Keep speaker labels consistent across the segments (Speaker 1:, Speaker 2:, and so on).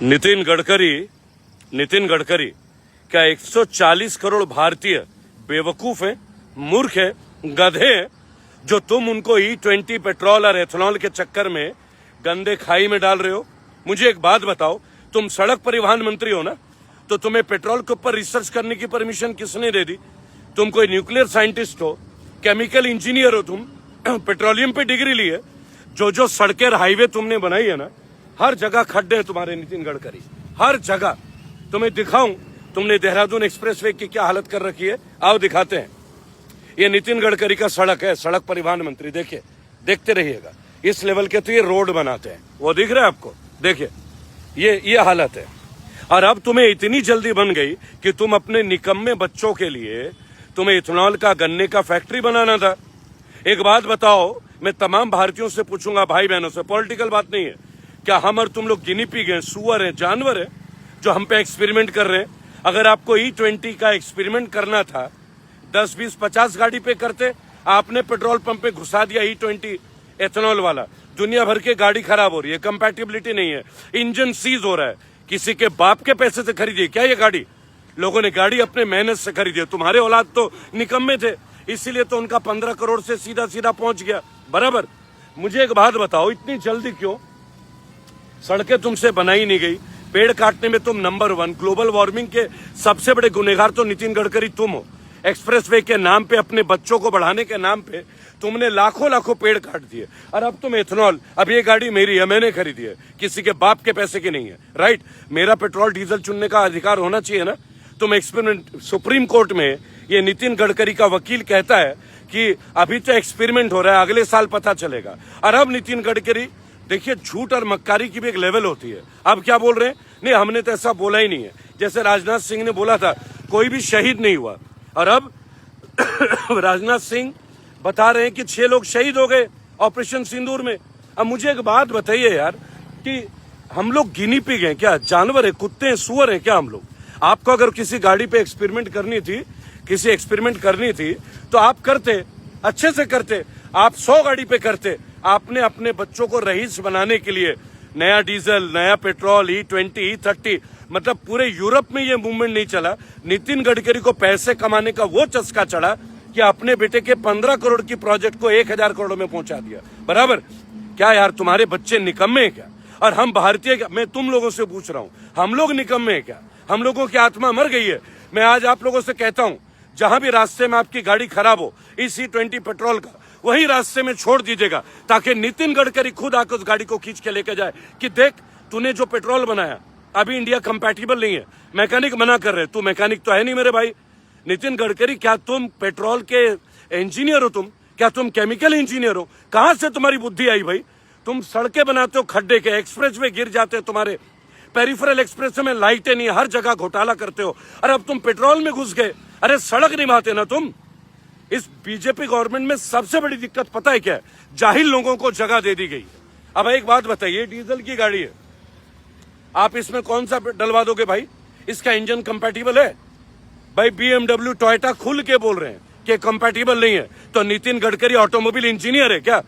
Speaker 1: नितिन गडकरी क्या 140 करोड़ भारतीय बेवकूफ है, मूर्ख है, गधे हैं, जो तुम उनको E20 पेट्रोल और एथेनॉल के चक्कर में गंदे खाई में डाल रहे हो? मुझे एक बात बताओ, तुम सड़क परिवहन मंत्री हो ना, तो तुम्हें पेट्रोल के ऊपर रिसर्च करने की परमिशन किसने दे दी? तुम कोई न्यूक्लियर साइंटिस्ट हो, केमिकल इंजीनियर हो, तुम पेट्रोलियम पे डिग्री ली है। जो सड़कें और हाईवे तुमने बनाई है ना, हर जगह खड्डे हैं तुम्हारे नितिन गडकरी, हर जगह। तुम्हें दिखाऊं तुमने देहरादून एक्सप्रेसवे की क्या हालत कर रखी है? आओ दिखाते हैं। ये नितिन गडकरी का सड़क है, सड़क परिवहन मंत्री। देखिए, देखते रहिएगा, इस लेवल के तो ये रोड बनाते हैं। वो दिख रहा है आपको? देखिए, ये हालत है। और अब तुम्हें इतनी जल्दी बन गई कि तुम अपने निकम्मे बच्चों के लिए तुम्हें इथेनॉल का, गन्ने का फैक्ट्री बनाना था। एक बात बताओ, मैं तमाम भारतीयों से पूछूंगा, भाई बहनों से, पॉलिटिकल बात नहीं है, क्या हम और तुम लोग गिनी पिग हैं, सुअर हैं, जानवर हैं, जो हम पे एक्सपेरिमेंट कर रहे हैं? अगर आपको E20 का एक्सपेरिमेंट करना था, 10, 20, 50 गाड़ी पे करते। आपने पेट्रोल पंप पे घुसा दिया E20 एथेनॉल वाला। दुनिया भर के गाड़ी खराब हो रही है, कंपैटिबिलिटी नहीं है, इंजन सीज हो रहा है। किसी के बाप के पैसे से खरीदी क्या ये गाड़ी? लोगों ने गाड़ी अपने मेहनत से खरीदी है। तुम्हारे औलाद तो निकम्मे थे, इसीलिए तो उनका 15 करोड़ से सीधा सीधा पहुंच गया। बराबर। मुझे एक बात बताओ, इतनी जल्दी क्यों? सड़कें तुमसे बनाई नहीं गई, पेड़ काटने में तुम नंबर 1, ग्लोबल वार्मिंग के सबसे बड़े गुनहगार तो नितिन गडकरी तुम हो। एक्सप्रेसवे के नाम पे, अपने बच्चों को बढ़ाने के नाम पे तुमने लाखों लाखों पेड़ काट दिए। और अब तुम एथेनॉल, अब ये गाड़ी मेरी है, मैंने खरीदी है, किसी के बाप के पैसे की नहीं है। राइट, मेरा पेट्रोल डीजल चुनने का अधिकार होना चाहिए ना। तुम एक्सपेरिमेंट, सुप्रीम कोर्ट में ये नितिन गडकरी का वकील कहता है कि अभी तो एक्सपेरिमेंट हो रहा है, अगले साल पता चलेगा। और अब नितिन गडकरी, देखिए, झूठ और मक्कारी की भी एक लेवल होती है। अब क्या बोल रहे हैं? नहीं, हमने तो ऐसा बोला ही नहीं है। जैसे राजनाथ सिंह ने बोला था, कोई भी शहीद नहीं हुआ। और अब राजनाथ सिंह बता रहे हैं कि 6 लोग शहीद हो गए ऑपरेशन सिंदूर में। अब मुझे एक बात बताइए यार, कि हम लोग गिनी पिग हैं क्या? जानवर है, कुत्ते हैं, सुअर हैं क्या हम लोग? आपको अगर किसी गाड़ी पे एक्सपेरिमेंट करनी थी, तो आप करते, अच्छे से करते। आप 100 गाड़ी पे करते। आपने अपने बच्चों को रईस बनाने के लिए नया डीजल, नया पेट्रोल, E20, E30, मतलब पूरे यूरोप में ये मूवमेंट नहीं चला। नितिन गडकरी को पैसे कमाने का वो चस्का चढ़ा कि अपने बेटे के 15 करोड़ की प्रोजेक्ट को 1000 करोड़ में पहुंचा दिया। बराबर। क्या यार, तुम्हारे बच्चे निकम्मे हैं क्या? और हम भारतीय, मैं तुम लोगों से पूछ रहा हूं, हम लोग निकम्मे हैं क्या? हम लोगों की आत्मा मर गई है। मैं आज आप लोगों से कहता हूं, जहां भी रास्ते में आपकी गाड़ी खराब हो, इस E20 पेट्रोल का, वही रास्ते में छोड़ दीजिएगा, ताकि नितिन गडकरी खुद आकर उस गाड़ी को खींच के लेके जाए कि देख, तूने जो पेट्रोल बनाया अभी इंडिया कंपैटिबल नहीं है। मैकेनिक मना कर रहे, तू मैकेनिक तो है नहीं मेरे भाई। नितिन गडकरी, क्या तुम पेट्रोल के इंजीनियर हो? क्या तुम केमिकल इंजीनियर हो? कहां से तुम्हारी बुद्धि आई भाई? तुम सड़कें बनाते हो खड्डे के, एक्सप्रेस वे गिर जाते हो, तुम्हारे पेरिफेरल एक्सप्रेस में लाइटें नहीं, हर जगह घोटाला करते हो। और अब तुम पेट्रोल में घुस गए। अरे सड़क निभाते ना तुम। इस बीजेपी गवर्नमेंट में सबसे बड़ी दिक्कत पता है क्या है? जाहिल लोगों को जगह दे दी गई। अब एक बात बताइए, डीजल की गाड़ी है, आप इसमें कौन सा डलवा दोगे भाई? इसका इंजन कंपैटिबल है? भाई BMW, टोयोटा खुल के बोल रहे हैं कि कंपैटिबल नहीं है। तो नितिन गडकरी ऑटोमोबाइल इंजीनियर है क्या?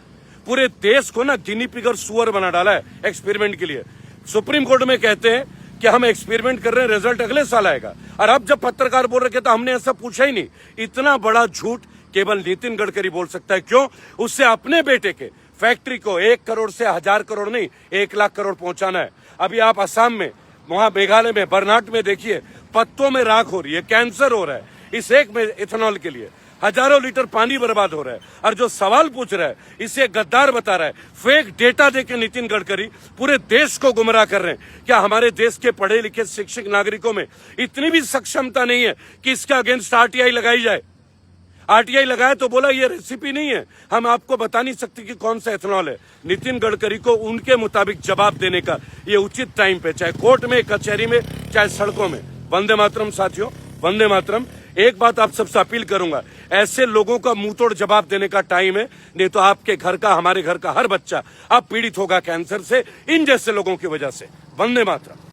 Speaker 1: पूरे देश को ना गिनी पिग और सुअर बना डाला है एक्सपेरिमेंट के लिए। सुप्रीम कोर्ट में कहते हैं कि हम एक्सपेरिमेंट कर रहे हैं, रिजल्ट अगले साल आएगा। और अब जब पत्रकार बोल रहे थे तो हमने ऐसा पूछा ही नहीं। इतना बड़ा झूठ केवल नितिन गडकरी बोल सकता है। क्यों? उससे अपने बेटे के फैक्ट्री को 1 करोड़ से 1000 करोड़ नहीं, 1 लाख करोड़ पहुंचाना है। अभी आप असम में, वहां मेघालय में, बरनाट में देखिए, पत्तों में राख हो रही है, कैंसर हो रहा है इस एक में इथेनॉल के लिए। हजारों लीटर पानी बर्बाद हो रहा है। और जो सवाल पूछ रहा है, इसे गद्दार बता रहा है, फेक डेटा देके नितिन गडकरी पूरे देश को गुमराह कर रहे हैं। क्या हमारे देश के पढ़े लिखे शिक्षित नागरिकों में इतनी भी सक्षमता नहीं है कि इसके अगेंस्ट RTI लगाई जाए? RTI लगाए तो बोला ये रेसिपी नहीं है, हम आपको बता नहीं सकते कि कौन सा एथेनॉल है। नितिन गडकरी को उनके मुताबिक जवाब देने का ये उचित टाइम पे, चाहे कोर्ट में, कचहरी में, चाहे सड़कों में। वंदे मातरम साथियों, वंदे मातरम। एक बात आप सबसे अपील करूंगा, ऐसे लोगों का मुंह तोड़ जवाब देने का टाइम है, नहीं तो आपके घर का, हमारे घर का हर बच्चा अब पीड़ित होगा कैंसर से, इन जैसे लोगों की वजह से। वंदे मातरम।